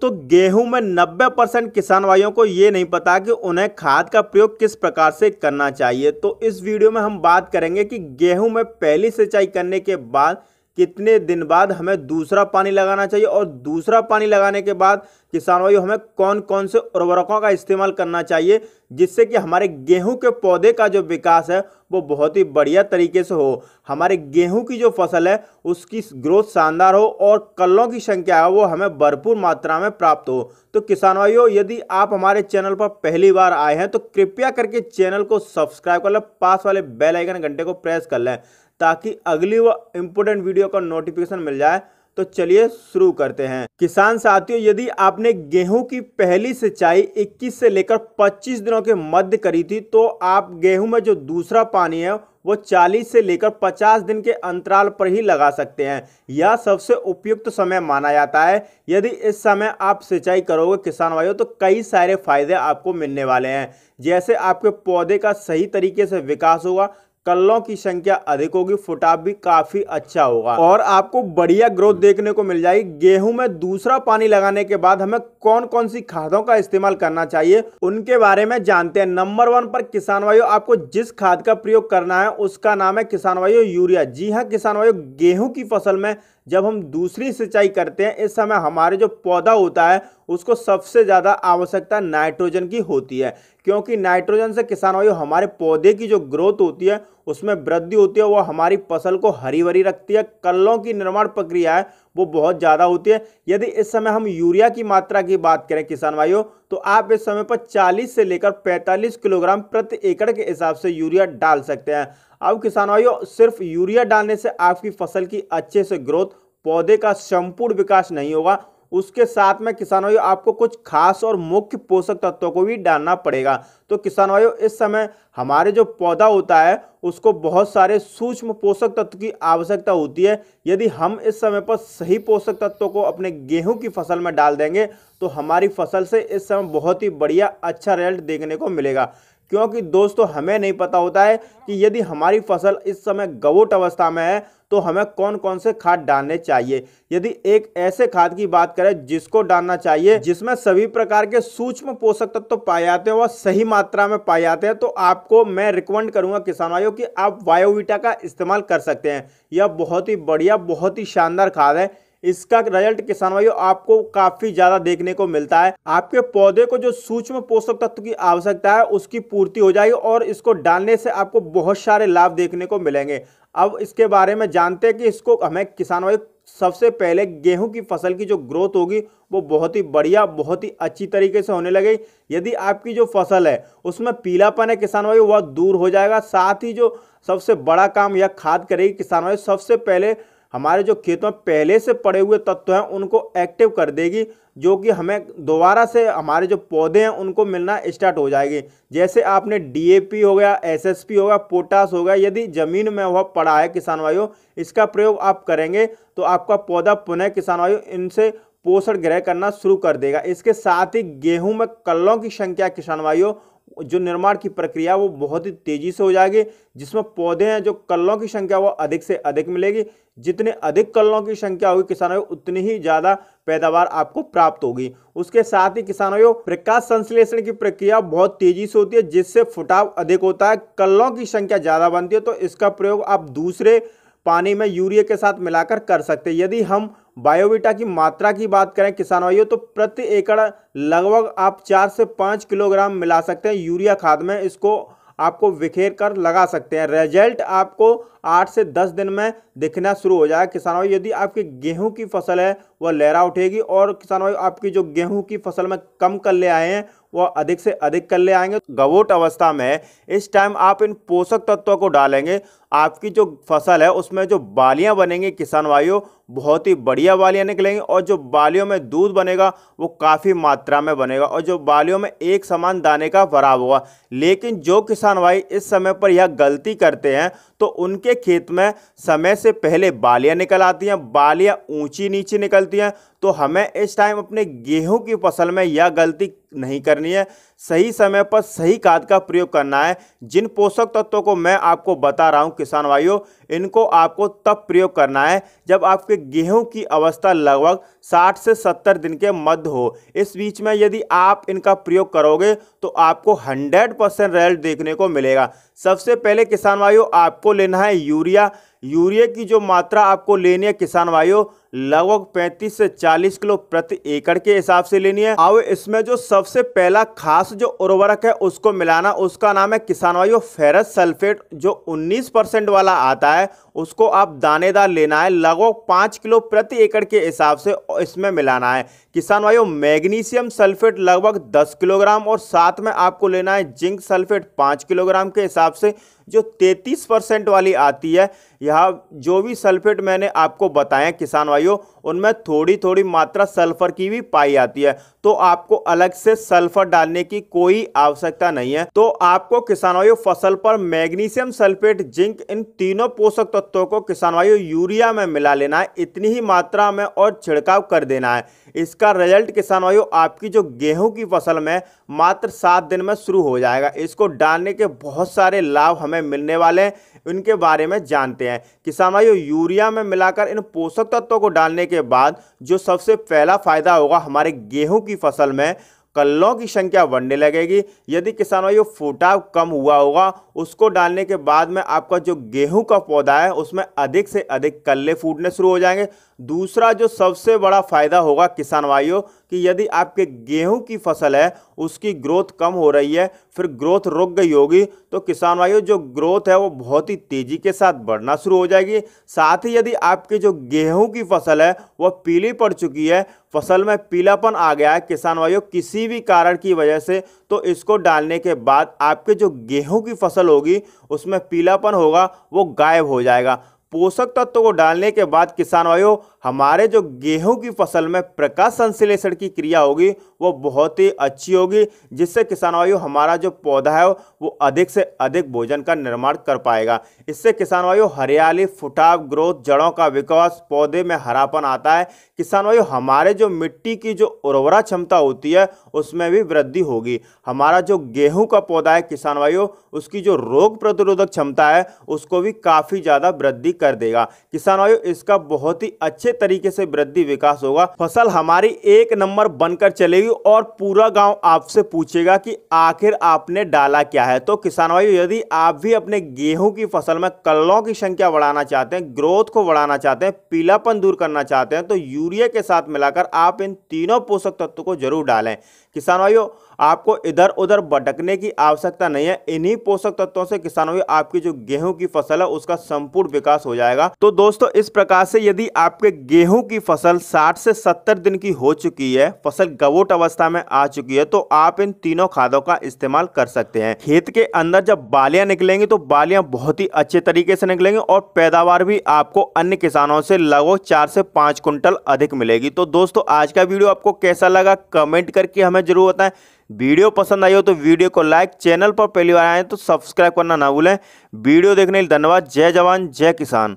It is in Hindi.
तो गेहूं में 90% किसान भाइयों को ये नहीं पता कि उन्हें खाद का प्रयोग किस प्रकार से करना चाहिए। तो इस वीडियो में हम बात करेंगे कि गेहूं में पहली सिंचाई करने के बाद कितने दिन बाद हमें दूसरा पानी लगाना चाहिए और दूसरा पानी लगाने के बाद किसान भाइयों हमें कौन कौन से उर्वरकों का इस्तेमाल करना चाहिए जिससे कि हमारे गेहूं के पौधे का जो विकास है वो बहुत ही बढ़िया तरीके से हो, हमारे गेहूं की जो फसल है उसकी ग्रोथ शानदार हो और कल्लों की संख्या है वो हमें भरपूर मात्रा में प्राप्त हो। तो किसान भाइयों, यदि आप हमारे चैनल पर पहली बार आए हैं तो कृपया करके चैनल को सब्सक्राइब कर लें, पास वाले बेल आइकन घंटे को प्रेस कर लें ताकि अगली वो इंपोर्टेंट वीडियो का नोटिफिकेशन मिल जाए। तो चलिए शुरू करते हैं। किसान साथियों, यदि आपने गेहूं की पहली सिंचाई 21 से लेकर 25 दिनों के मध्य करी थी तो आप गेहूं में जो दूसरा पानी है वो 40 से लेकर 50 दिन के अंतराल पर ही लगा सकते हैं। यह सबसे उपयुक्त समय माना जाता है। यदि इस समय आप सिंचाई करोगे किसान भाइयों तो कई सारे फायदे आपको मिलने वाले हैं, जैसे आपके पौधे का सही तरीके से विकास होगा, कल्लों की संख्या अधिक होगी, फुटाव भी काफी अच्छा होगा और आपको बढ़िया ग्रोथ देखने को मिल जाएगी। गेहूं में दूसरा पानी लगाने के बाद हमें कौन कौन सी खादों का इस्तेमाल करना चाहिए उनके बारे में जानते हैं। नंबर 1 पर किसान भाइयों आपको जिस खाद का प्रयोग करना है उसका नाम है किसान भाइयों यूरिया। जी हाँ किसान भाइयों, गेहूं की फसल में जब हम दूसरी सिंचाई करते हैं इस समय हमारे जो पौधा होता है उसको सबसे ज्यादा आवश्यकता नाइट्रोजन की होती है, क्योंकि नाइट्रोजन से किसान भाइयों हमारे पौधे की जो ग्रोथ होती है उसमें वृद्धि होती है, वो हमारी फसल को हरी भरी रखती है, कल्लों की निर्माण प्रक्रिया है वो बहुत ज़्यादा होती है। यदि इस समय हम यूरिया की मात्रा की बात करें किसान भाइयों तो आप इस समय पर 40 से लेकर 45 किलोग्राम प्रति एकड़ के हिसाब से यूरिया डाल सकते हैं। अब किसान भाइयों, सिर्फ यूरिया डालने से आपकी फसल की अच्छे से ग्रोथ, पौधे का संपूर्ण विकास नहीं होगा, उसके साथ में किसान भाइयों आपको कुछ खास और मुख्य पोषक तत्वों को भी डालना पड़ेगा। तो किसान भाइयों, इस समय हमारे जो पौधा होता है उसको बहुत सारे सूक्ष्म पोषक तत्व की आवश्यकता होती है। यदि हम इस समय पर सही पोषक तत्वों को अपने गेहूं की फसल में डाल देंगे तो हमारी फसल से इस समय बहुत ही बढ़िया अच्छा रिजल्ट देखने को मिलेगा। क्योंकि दोस्तों, हमें नहीं पता होता है कि यदि हमारी फसल इस समय गवोट अवस्था में है तो हमें कौन कौन से खाद डालने चाहिए। यदि एक ऐसे खाद की बात करें जिसको डालना चाहिए जिसमें सभी प्रकार के सूक्ष्म पोषक तत्व पाए जाते हैं, वह सही मात्रा में पाए जाते हैं, तो आपको मैं रिकमेंड करूंगा किसान भाइयों कि आप बायोवीटा का इस्तेमाल कर सकते हैं। यह बहुत ही बढ़िया, बहुत ही शानदार खाद है। इसका रिजल्ट किसान भाइयों आपको काफी ज्यादा देखने को मिलता है। आपके पौधे को जो सूक्ष्म पोषक तत्व की आवश्यकता है उसकी पूर्ति हो जाएगी और इसको डालने से आपको बहुत सारे लाभ देखने को मिलेंगे। अब इसके बारे में जानते हैं कि इसको हमें किसान भाई सबसे पहले गेहूं की फसल की जो ग्रोथ होगी वो बहुत ही बढ़िया, बहुत ही अच्छी तरीके से होने लगेगी। यदि आपकी जो फसल है उसमें पीलापन है किसान भाई वह दूर हो जाएगा। साथ ही जो सबसे बड़ा काम यह खाद करेगी किसान भाई, सबसे पहले हमारे जो खेत में पहले से पड़े हुए तत्व हैं उनको एक्टिव कर देगी, जो कि हमें दोबारा से हमारे जो पौधे हैं उनको मिलना स्टार्ट हो जाएगी। जैसे आपने डीएपी हो गया, एसएसपी हो गया, पोटास हो गया, यदि जमीन में वह पड़ा है किसान भाइयों, इसका प्रयोग आप करेंगे तो आपका पौधा पुनः किसान भाइयों इनसे पोषण ग्रहण करना शुरू कर देगा। इसके साथ ही गेहूं में कल्लों की संख्या किसान भाइयों जो निर्माण की प्रक्रिया वो बहुत ही तेजी से हो जाएगी, जिसमें पौधे हैं जो कल्लों की संख्या वो अधिक से अधिक मिलेगी। जितने अधिक कल्लों की संख्या होगी किसान भाइयों उतनी ही ज्यादा पैदावार आपको प्राप्त होगी। उसके साथ ही किसान भाइयों प्रकाश संश्लेषण की प्रक्रिया बहुत तेजी से होती है, जिससे फुटाव अधिक होता है, कल्लों की संख्या ज्यादा बनती है। तो इसका प्रयोग आप दूसरे पानी में यूरिया के साथ मिलाकर कर सकते हैं। यदि हम बायोवीटा की मात्रा की बात करें किसान भाइयों तो प्रति एकड़ लगभग आप 4 से 5 किलोग्राम मिला सकते हैं यूरिया खाद में। इसको आपको बिखेर कर लगा सकते हैं। रिजल्ट आपको 8 से 10 दिन में दिखना शुरू हो जाएगा किसान भाई। यदि आपकी गेहूं की फसल है वह लहरा उठेगी और किसान भाई आपकी जो गेहूं की फसल में कम कल्ले आए हैं वह अधिक से अधिक कल्ले आएंगे। गवोट अवस्था में इस टाइम आप इन पोषक तत्वों को डालेंगे, आपकी जो फसल है उसमें जो बालियां बनेंगी किसान भाइयों बहुत ही बढ़िया बालियां निकलेंगी और जो बालियों में दूध बनेगा वो काफ़ी मात्रा में बनेगा और जो बालियों में एक समान दाने का भराव होगा। लेकिन जो किसान भाई इस समय पर यह गलती करते हैं तो उनके खेत में समय से पहले बालियां निकल आती हैं, बालियां ऊंची नीचे निकलती हैं। तो हमें इस टाइम अपने गेहूं की फसल में यह गलती नहीं करनी है, सही समय पर सही खाद का प्रयोग करना है। जिन पोषक तत्वों को मैं आपको बता रहा हूं किसान भाइयों, इनको आपको तब प्रयोग करना है जब आपके गेहूं की अवस्था लगभग 60 से 70 दिन के मध्य हो। इस बीच में यदि आप इनका प्रयोग करोगे तो आपको 100% रिजल्ट देखने को मिलेगा। सबसे पहले किसान भाइयों आपको लेना है यूरिया। यूरिया की जो मात्रा आपको लेनी है किसान भाइयों लगभग 35 से 40 किलो प्रति एकड़ के हिसाब से लेनी है। अब इसमें जो सबसे पहला खास जो उर्वरक है उसको मिलाना, उसका नाम है किसान भाइयों फेरस सल्फेट, जो 19% वाला आता है। उसको आप दानेदार लेना है, लगभग 5 किलो प्रति एकड़ के हिसाब से इसमें मिलाना है। किसान भाइयों मैग्नीशियम सल्फेट लगभग 10 किलोग्राम और साथ में आपको लेना है जिंक सल्फेट 5 किलोग्राम के हिसाब से, जो 33% वाली आती है। यह जो भी सल्फेट मैंने आपको बताया किसान भाइयों उनमें थोड़ी थोड़ी मात्रा सल्फर की भी पाई जाती है, तो आपको अलग से सल्फर डालने की कोई आवश्यकता नहीं है। तो आपको किसान भाइयों फसल पर मैग्नीशियम सल्फेट, जिंक, इन तीनों पोषक तत्वों को किसान भाइयों यूरिया में मिला लेना है, इतनी ही मात्रा में और छिड़काव कर देना है। इसका रिजल्ट किसान भाइयों आपकी जो गेहूं की फसल में मात्र 7 दिन में शुरू हो जाएगा। इसको डालने के बहुत सारे लाभ हमें मिलने वाले हैं, इनके बारे में जानते हैं। किसान भाइयों यूरिया में मिलाकर इन पोषक तत्वों को डालने के बाद जो सबसे पहला फायदा होगा हमारे गेहूं की फसल में, कल्लों की संख्या बढ़ने लगेगी। यदि किसान भाइयों फुटाव कम हुआ होगा उसको डालने के बाद में आपका जो गेहूं का पौधा है उसमें अधिक से अधिक कल्ले फूटने शुरू हो जाएंगे। दूसरा जो सबसे बड़ा फायदा होगा किसान भाइयों कि यदि आपके गेहूं की फसल है उसकी ग्रोथ कम हो रही है, फिर ग्रोथ रुक गई होगी, तो किसान भाइयों जो ग्रोथ है वो बहुत ही तेजी के साथ बढ़ना शुरू हो जाएगी। साथ ही यदि आपकी जो गेहूं की फसल है वह पीली पड़ चुकी है, फसल में पीलापन आ गया है किसान भाइयों किसी भी कारण की वजह से, तो इसको डालने के बाद आपके जो गेहूं की फसल होगी उसमें पीलापन होगा वो गायब हो जाएगा। पोषक तत्वों को डालने के बाद किसान भाइयों हमारे जो गेहूं की फसल में प्रकाश संश्लेषण की क्रिया होगी वो बहुत ही अच्छी होगी, जिससे किसान भाइयों हमारा जो पौधा है वो अधिक से अधिक भोजन का निर्माण कर पाएगा। इससे किसान भाइयों हरियाली, फुटाव, ग्रोथ, जड़ों का विकास, पौधे में हरापन आता है। किसान भाइयों हमारे जो मिट्टी की जो उर्वरा क्षमता होती है उसमें भी वृद्धि होगी। हमारा जो गेहूं का पौधा है किसान भाइयों उसकी जो रोग प्रतिरोधक क्षमता है उसको भी काफी ज्यादा वृद्धि कर देगा। किसान भाइयों इसका बहुत ही अच्छे तरीके से वृद्धि विकास होगा, फसल हमारी एक नंबर बनकर चलेगी और पूरा गांव आपसे पूछेगा कि आखिर आपने डाला क्या है। तो किसान भाइयों यदि आप भी अपने गेहूं की फसल में कल्लों की संख्या बढ़ाना चाहते हैं, ग्रोथ को बढ़ाना चाहते हैं, पीलापन दूर करना चाहते हैं, तो यूरिया के साथ मिलाकर आप इन तीनों पोषक तत्वों को जरूर डालें। किसान भाइयों आपको इधर उधर भटकने की आवश्यकता नहीं है, इन्हीं पोषक तत्वों से किसान भाइयों आपकी जो गेहूं की फसल है उसका संपूर्ण विकास हो जाएगा। तो दोस्तों इस प्रकार से यदि आपके गेहूं की फसल 60 से 70 दिन की हो चुकी है, फसल गवोट अवस्था में आ चुकी है, तो आप इन तीनों खादों का इस्तेमाल कर सकते हैं। खेत के अंदर जब बालियां निकलेंगी तो बालियां बहुत ही अच्छे तरीके से निकलेंगी और पैदावार भी आपको अन्य किसानों से लगभग 4 से 5 कुंटल अधिक मिलेगी। तो दोस्तों आज का वीडियो आपको कैसा लगा कमेंट करके हमें जरूर बताएं। वीडियो पसंद आई हो तो वीडियो को लाइक, चैनल पर पहली बार आए तो सब्सक्राइब करना ना भूलें। वीडियो देखने के लिए धन्यवाद। जय जवान जय किसान।